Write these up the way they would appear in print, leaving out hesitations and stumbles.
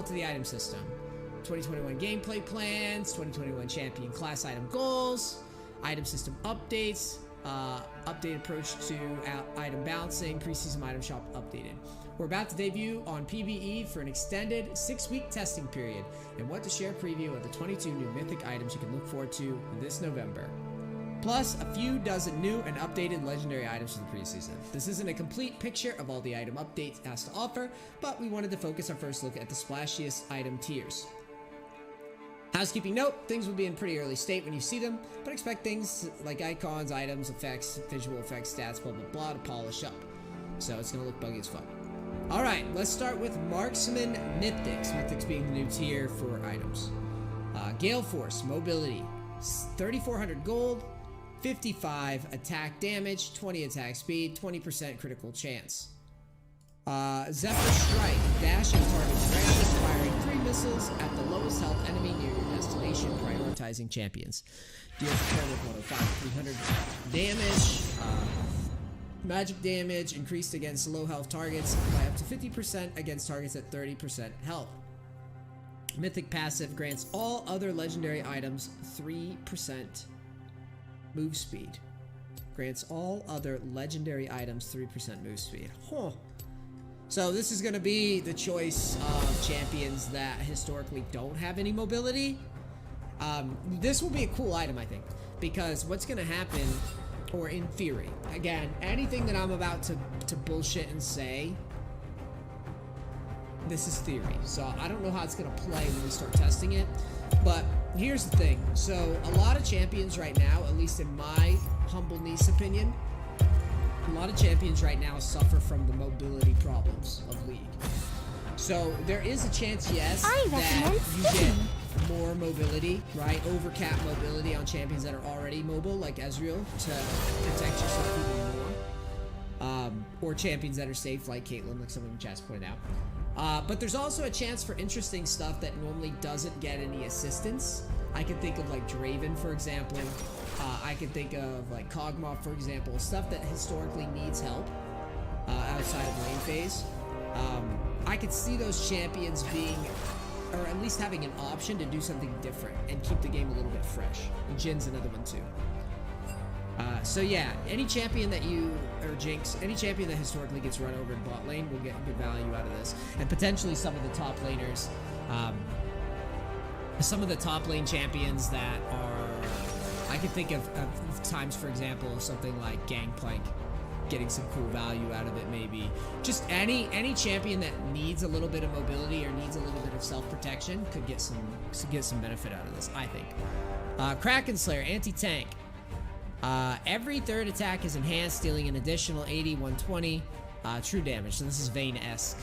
to the item system. 2021 gameplay plans, 2021 champion class item goals, item system updates, updated approach to item balancing, preseason item shop updated. We're about to debut on PvE for an extended 6-week testing period, and want to share a preview of the 22 new mythic items you can look forward to this November. Plus, a few dozen new and updated legendary items for the preseason. This isn't a complete picture of all the item updates it has to offer, but we wanted to focus our first look at the splashiest item tiers. Housekeeping note, things will be in pretty early state when you see them, but expect things like icons, items, effects, visual effects, stats, blah blah blah to polish up. So it's going to look buggy as fuck. Alright, let's start with Marksman Mythics. Mythics being the new tier for items. Gale Force, Mobility, 3,400 gold, 55 attack damage, 20 attack speed, 20% critical chance. Zephyr Strike, dashing targets randomly, firing 3 missiles at the lowest health enemy near your destination, prioritizing champions. Deals a total of 300 damage. Magic damage increased against low health targets by up to 50% against targets at 30% health. Mythic passive grants all other legendary items 3% move speed. Grants all other legendary items 3% move speed. Huh. So this is going to be the choice of champions that historically don't have any mobility. This will be a cool item, I think, because what's going to happen, or in theory, again, anything that I'm about to bullshit and say, this is theory. So I don't know how it's going to play when we start testing it. But here's the thing. So a lot of champions right now, at least in my humble niece opinion, a lot of champions right now suffer from the mobility problems of League. So there is a chance, yes, that you get more mobility, right? Overcap mobility on champions that are already mobile, like Ezreal, to protect yourself even more. Or champions that are safe, like Caitlyn, like someone in chat pointed out. But there's also a chance for interesting stuff that normally doesn't get any assistance. I can think of like Draven, for example. I can think of like Kog'Maw, for example. Stuff that historically needs help outside of lane phase. I could see those champions being, or at least having an option to do something different and keep the game a little bit fresh. And Jin's another one too. So yeah, any champion that or Jinx, any champion that historically gets run over in bot lane will get good value out of this. And potentially some of the top laners, some of the top lane champions that are, I can think of times, for example, something like Gangplank getting some cool value out of it, maybe. Just any champion that needs a little bit of mobility or needs a little bit of self-protection could get some benefit out of this, I think. Kraken Slayer, anti-tank. Every third attack is enhanced, dealing an additional 80, 120 true damage. So this is Vayne-esque.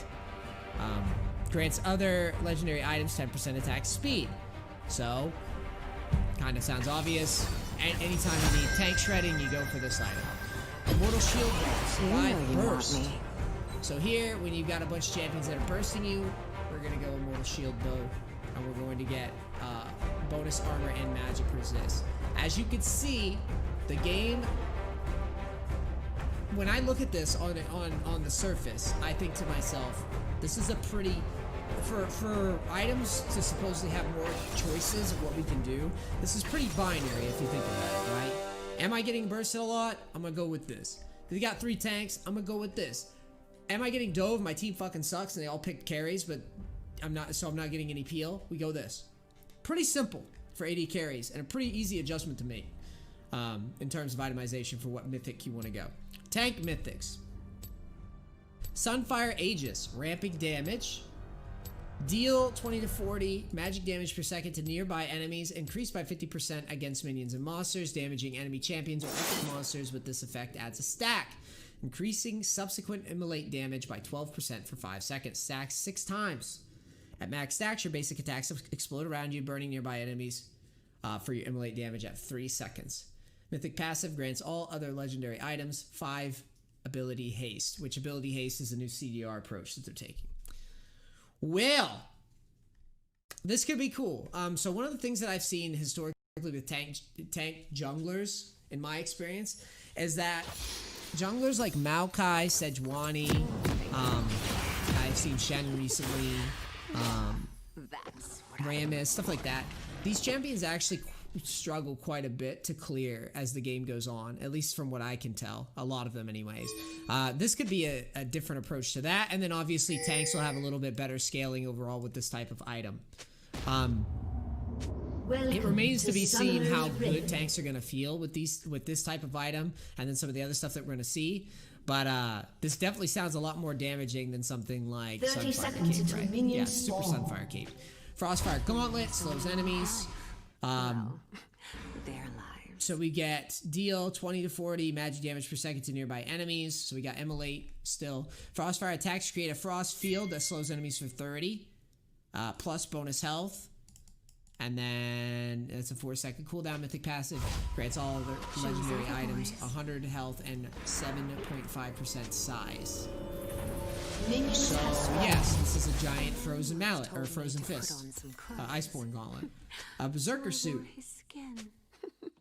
Grants other legendary items 10% attack speed. So, kind of sounds obvious. Anytime you need tank shredding, you go for this item. Immortal Shield Burst. So here, when you've got a bunch of champions that are bursting you, we're going to go Immortal Shield Bow. And we're going to get bonus armor and magic resist. As you can see, the game, when I look at this on the surface, I think to myself, this is a pretty, for items to supposedly have more choices of what we can do, this is pretty binary if you think about it, right? Am I getting bursted a lot? I'm gonna go with this. If you got 3 tanks, I'm gonna go with this. Am I getting dove? My team fucking sucks and they all picked carries, but I'm not getting any peel. We go this. Pretty simple for AD carries and a pretty easy adjustment to make in terms of itemization for what mythic you want to go. Tank mythics. Sunfire Aegis, ramping damage. Deal 20 to 40 magic damage per second to nearby enemies, increased by 50% against minions and monsters. Damaging enemy champions or epic monsters with this effect adds a stack, increasing subsequent immolate damage by 12% for 5 seconds. Stacks 6 times. At max stacks, your basic attacks explode around you, burning nearby enemies for your immolate damage at 3 seconds. Mythic passive grants all other legendary items 5 ability haste, which ability haste is a new CDR approach that they're taking. Well, this could be cool. So one of the things that I've seen historically with tank junglers, in my experience, is that junglers like Maokai, Sejuani, I've seen Shen recently, Ramus, stuff like that. These champions actually struggle quite a bit to clear as the game goes on, at least from what I can tell. A lot of them anyways. This could be a different approach to that, and then obviously tanks will have a little bit better scaling overall with this type of item. It remains to be seen how good tanks are going to feel with this type of item, and then some of the other stuff that we're going to see. But this definitely sounds a lot more damaging than something like Sunfire Cape, right? Yeah, Super Sunfire Cape. Frostfire Gauntlet slows enemies. Their lives. So we get deal 20 to 40 magic damage per second to nearby enemies. So we got Immolate still. Frostfire attacks create a frost field that slows enemies for 30. Plus bonus health. And then it's a 4-second cooldown mythic passive. Grants all other legendary items 100 health and 7.5% size. So yes, this is a giant frozen mallet or frozen fist. Iceborne Gauntlet. A berserker suit.